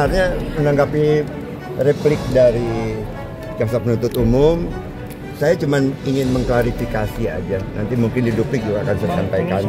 sebenarnya menanggapi replik dari jaksa penuntut umum, saya cuma ingin mengklarifikasi aja. Nanti mungkin di duplik juga akan saya sampaikan.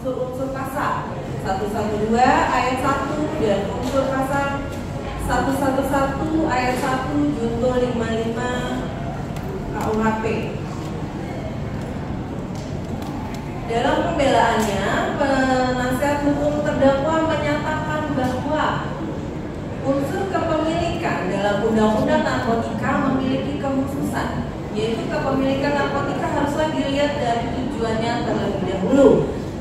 Unsur-unsur pasal 112 ayat 1 dan unsur pasal 111 ayat 1 junto 55 KUHP. Dalam pembelaannya, penasihat hukum terdakwa menyatakan bahwa unsur kepemilikan dalam Undang-Undang Narkotika memiliki kekhususan, yaitu kepemilikan narkotika haruslah dilihat dari tujuannya terlebih dahulu.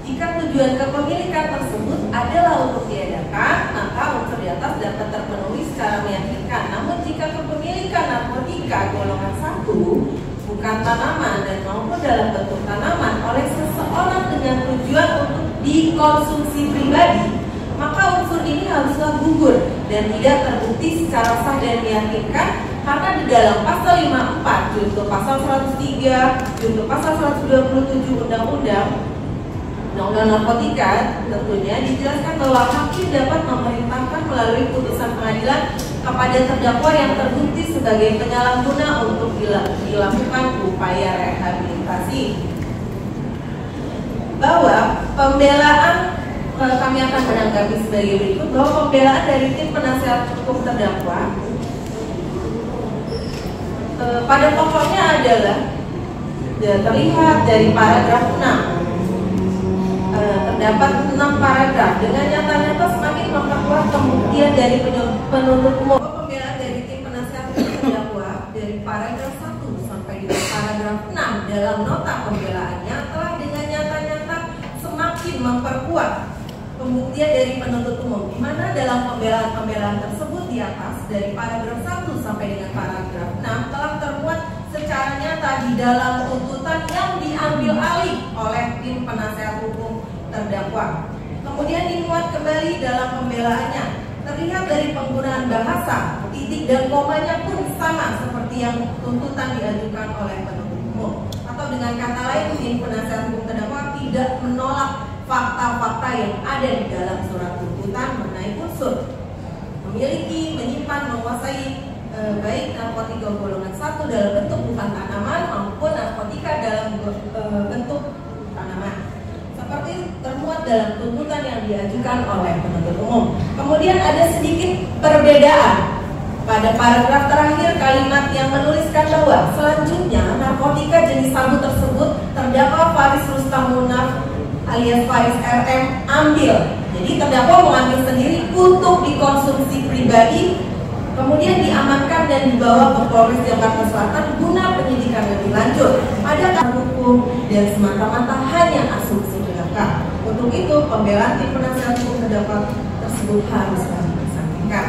Jika tujuan kepemilikan tersebut adalah untuk diadakan, maka unsur di atas dapat terpenuhi secara meyakinkan. Namun jika kepemilikan narkotika golongan 1 bukan tanaman dan maupun dalam bentuk tanaman oleh seseorang dengan tujuan untuk dikonsumsi pribadi, maka unsur ini haruslah gugur dan tidak terbukti secara sah dan meyakinkan, karena di dalam pasal 54 junto pasal 103 junto pasal 127 Undang-Undang Narkotika tentunya dijelaskan bahwa hakim dapat memerintahkan melalui putusan pengadilan kepada terdakwa yang terbukti sebagai penyalahguna untuk dilakukan upaya rehabilitasi. Bahwa pembelaan, kami akan menanggapi sebagai berikut, bahwa pembelaan dari tim penasihat hukum terdakwa pada pokoknya adalah terlihat dari paragraf 6. Terdapat 6 paragraf dengan nyata-nyata semakin memperkuat pembuktian dari penuntut umum. Pembelaan dari tim penasihat hukum terdakwa dari paragraf 1 sampai dengan paragraf 6 dalam nota pembelaannya telah dengan nyata-nyata semakin memperkuat pembuktian dari penuntut umum, di mana dalam pembelaan tersebut di atas dari paragraf 1 sampai dengan paragraf 6 telah termuat secara nyata di dalam tuntutan yang diambil alih oleh tim penasihat hukum terdakwa. Kemudian dimuat kembali dalam pembelaannya. Terlihat dari penggunaan bahasa, titik dan komanya pun sama seperti yang tuntutan diajukan oleh penuntut umum. Atau dengan kata lain, tim penasihat hukum terdakwa tidak menolak fakta-fakta yang ada di dalam surat tuntutan mengenai unsur memiliki, menyimpan, menguasai baik narkotika golongan 1 dalam bentuk bukan tanaman maupun narkotika dalam bentuk tanaman, seperti termuat dalam tuntutan yang diajukan oleh penuntut umum. Kemudian ada sedikit perbedaan pada paragraf terakhir kalimat yang menuliskan bahwa selanjutnya narkotika jenis sabu tersebut terdakwa Faris Rustam Munaf alias Faris RM ambil. Jadi terdakwa mengambil sendiri untuk dikonsumsi pribadi, kemudian diamankan dan dibawa ke Polres Jakarta Selatan guna penyidikan lebih lanjut. Ada hukum dan semata-mata hanya asumsi belaka. Untuk itu, pembelaan tim penasihat hukum terdakwa tersebut harus disampaikan.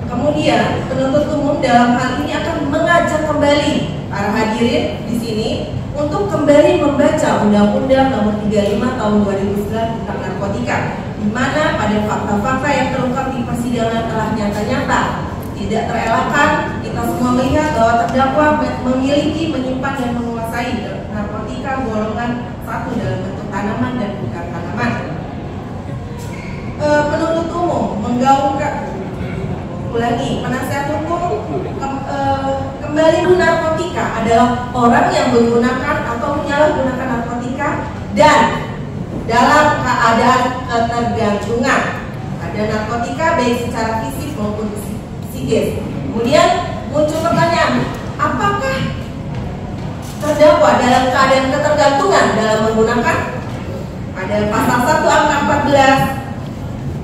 Kemudian, penuntut umum dalam hal ini akan mengajak kembali para hadirin di sini untuk kembali membaca Undang-Undang Nomor 35 Tahun 2009 tentang narkotika. di mana pada fakta-fakta yang terungkap di persidangan telah nyata-nyata. Tidak terelakkan, kita semua melihat bahwa terdakwa memiliki, menyimpan, dan menguasai narkotika golongan 1 dalam bentuk tanaman dan bukan tanaman. Penuntut umum menggaungkan, ulangi, penasihat hukum kembali narkotika adalah orang yang menggunakan atau menyalahgunakan narkotika dan dalam keadaan ketergantungan pada narkotika baik secara fisik maupun psikis. Kemudian muncul pertanyaan, apakah terdakwa dalam keadaan ketergantungan dalam menggunakan? Pada pasal 1 angka 14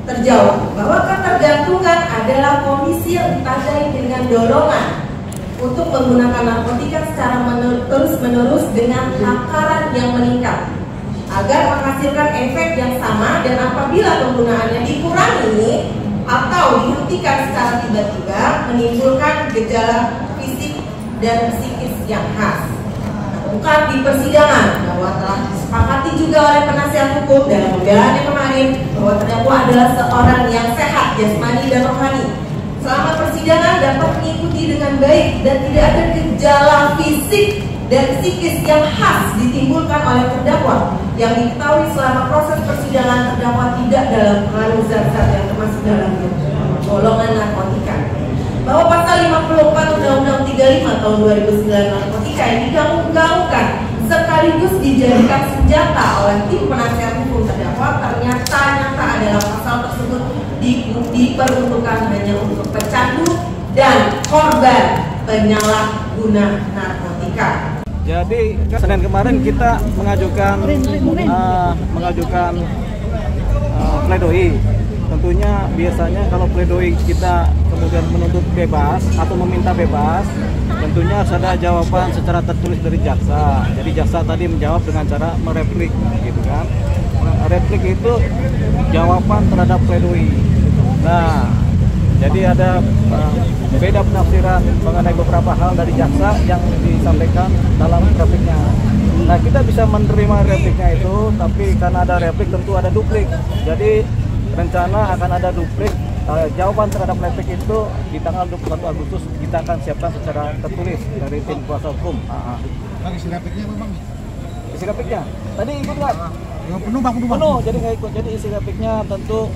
terjawab bahwa ketergantungan adalah kondisi yang ditandai dengan dorongan untuk menggunakan narkotika secara terus-menerus dengan takaran yang meningkat agar menghasilkan efek yang sama, dan apabila penggunaannya dikurangi atau dihentikan secara tiba-tiba menimbulkan gejala fisik dan psikis yang khas. Terungkap di persidangan bahwa telah disepakati juga oleh penasihat hukum dalam pembelaannya kemarin bahwa terdakwa adalah seorang yang sehat jasmani dan rohani. Selama persidangan dapat mengikuti dengan baik dan tidak ada gejala fisik dan psikis yang khas ditimbulkan oleh terdakwa. Yang diketahui selama proses persidangan, terdakwa tidak dalam pengaruh zat-zat yang termasuk dalam golongan narkotika. Bahwa pasal 54 Undang-Undang 35 tahun 2009 narkotika yang digaung-gaungkan sekaligus dijadikan senjata oleh tim penasihat hukum terdakwa ternyata adalah pasal tersebut diperuntukkan hanya untuk pecandu dan korban penyalahguna narkotika. Jadi Senin kemarin kita mengajukan pledoi. Tentunya biasanya kalau pledoi kita kemudian menuntut bebas atau meminta bebas, tentunya harus ada jawaban secara tertulis dari jaksa. Jadi jaksa tadi menjawab dengan cara mereplik, gitu kan? Replik itu jawaban terhadap pledoi. Nah, jadi ada beda penafsiran mengenai beberapa hal dari jaksa yang disampaikan dalam repliknya. Nah, kita bisa menerima repliknya itu, tapi karena ada replik tentu ada duplik. Jadi rencana akan ada duplik jawaban terhadap replik itu di tanggal 21 Agustus kita akan siapkan secara tertulis dari tim kuasa hukum. Isi repliknya memang? Isi repliknya? Tadi ikut nggak? Penuh, jadi nggak ikut. Jadi isi repliknya tentu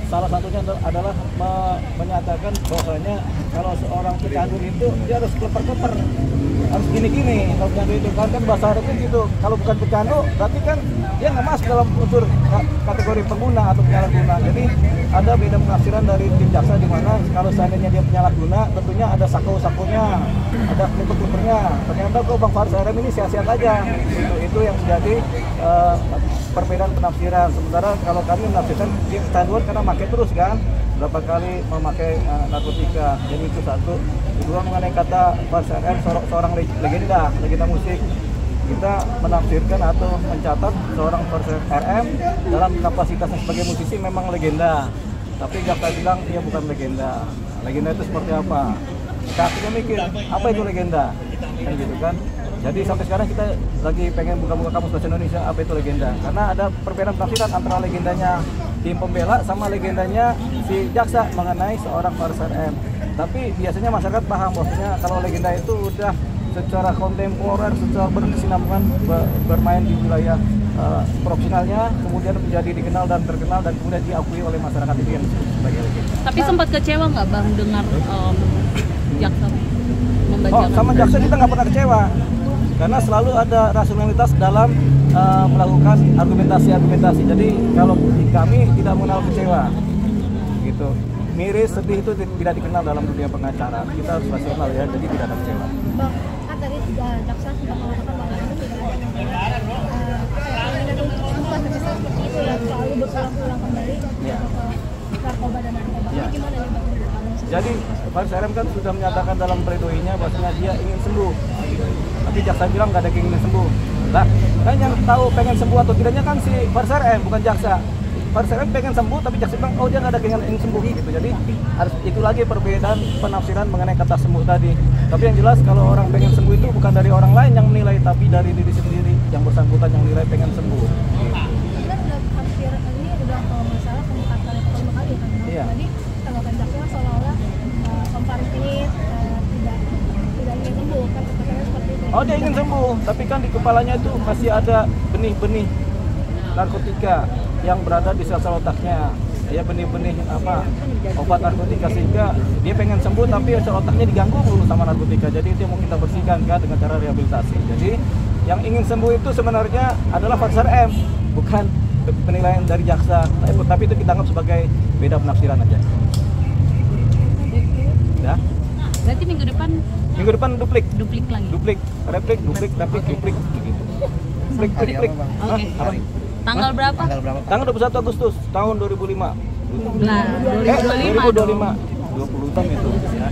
salah satunya adalah menyatakan bahwasanya kalau seorang pecandu itu dia harus keper-keper, harus gini-gini. Kalau pecandu itu kan bahasa Arabnya gitu. Kalau bukan pecandu berarti kan dia nggak masuk dalam unsur kategori pengguna atau penyalahguna. Jadi ada beda penafsiran dari tim jaksa di mana kalau seandainya dia penyalahguna tentunya ada sako-sakonya, ada kliper-klipernya. Ternyata kok Bang Faris RM ini sehat-sehat aja. Itu yang menjadi perbedaan penafsiran. Sementara kalau kami menafsirkan dia kecanduan karena pakai terus kan, berapa kali memakai narkotika. Jadi itu satu. Kedua, mengenai kata Faris RM seorang legenda musik. Kita menafsirkan atau mencatat seorang Faris RM dalam kapasitasnya sebagai musisi memang legenda. Tapi jaksa bilang dia bukan legenda. Legenda itu seperti apa? Kita akhirnya mikir, apa itu legenda? Kan gitu kan? Jadi sampai sekarang kita lagi pengen buka-buka kamus bahasa Indonesia apa itu legenda. Karena ada perbedaan penafsiran antara legendanya tim pembela sama legendanya si jaksa mengenai seorang Faris RM. Tapi biasanya masyarakat paham bahwasanya kalau legenda itu udah secara kontemporer, secara berkesinambungan bermain di wilayah profesionalnya, kemudian menjadi dikenal dan terkenal dan kemudian diakui oleh masyarakat itu yang sebagai legenda. Tapi sempat kecewa nggak Bang dengar jaksa membacakan? Sama jaksa kita nggak pernah kecewa, karena selalu ada rasionalitas dalam melakukan argumentasi. Jadi kalau kami tidak mengenal kecewa, gitu. Miris, sedih itu tidak dikenal dalam dunia pengacara. Kita harus rasional ya, jadi tidak ada kecewa. Bang, kan tadi jaksa sudah mengatakan bahwa itu tidak ada seperti itu yang selalu berulang-ulang kembali ke narkoba dan narkoba. Ya. Gimana nih Bang? Jadi Faris RM kan sudah menyatakan dalam pledoinya bahwasanya dia ingin sembuh. Tapi jaksa bilang nggak ada keinginan sembuh. Lah, kan yang tahu pengen sembuh atau tidaknya kan si Faris RM, bukan jaksa. Faris RM pengen sembuh, tapi jaksa bilang oh dia nggak ada keinginan ingin sembuh gitu. Jadi harus itu lagi perbedaan penafsiran mengenai kata sembuh tadi. Tapi yang jelas kalau orang pengen sembuh itu bukan dari orang lain yang menilai, tapi dari diri sendiri yang bersangkutan yang nilai pengen sembuh. Kan udah hampir ini udah Iya. Tadi tanggapan jaksa seolah-olah Om Faris ini tidak ingin sembuh kan, katanya seperti itu. Oh, dia ingin sembuh, tapi kan di kepalanya itu masih ada benih-benih narkotika yang berada di sel-sel otaknya. Ya, benih-benih obat narkotika, sehingga dia pengen sembuh tapi sel otaknya diganggu dulu sama narkotika. Jadi itu yang mau kita bersihkan kan dengan cara rehabilitasi. Jadi yang ingin sembuh itu sebenarnya adalah Fatsar M, bukan penilaian dari jaksa. Tapi itu kita anggap sebagai beda penafsiran aja. Ya. Berarti minggu depan duplik lagi. Duplik, replik, duplik, replik, duplik begitu. Duplik. Oke. Tanggal berapa? Tanggal 21 Agustus tahun 2005. Nah, 2025. 20 tahun itu. Ya.